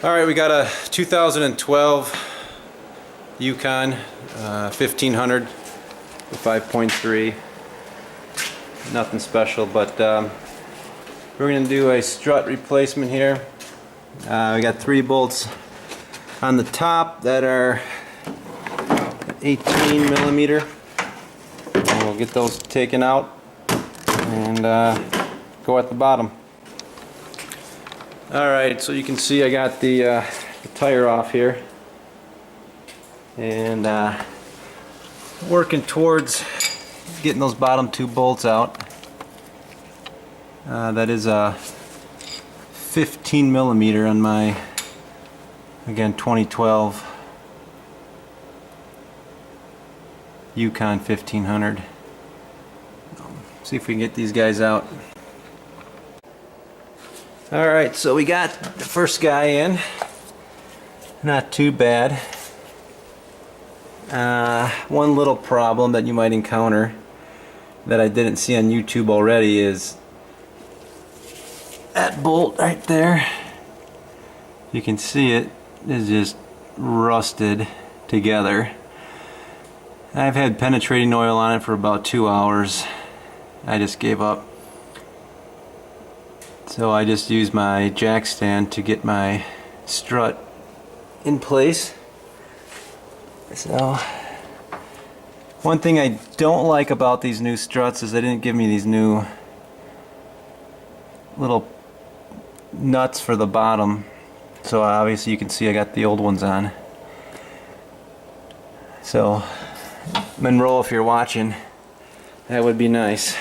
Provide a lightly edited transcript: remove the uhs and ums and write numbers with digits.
Alright, we got a 2012 Yukon 1500 5.3. Nothing special, but we're going to do a strut replacement here. We got 3 bolts on the top that are 18 millimeter. And we'll get those taken out and go at the bottom. Alright, so you can see I got the tire off here and working towards getting those bottom 2 bolts out. That is a 15 millimeter on my, again, 2012 Yukon 1500. See if we can get these guys out. Alright, so we got the first guy in. Not too bad. One little problem that you might encounter that I didn't see on YouTube already is that bolt right there. You can see it is just rusted together. I've had penetrating oil on it for about 2 hours. I just gave up. So I just used my jack stand to get my strut in place. So one thing I don't like about these new struts is they didn't give me these new little nuts for the bottom. So obviously you can see I got the old ones on. So Monroe, if you're watching, that would be nice.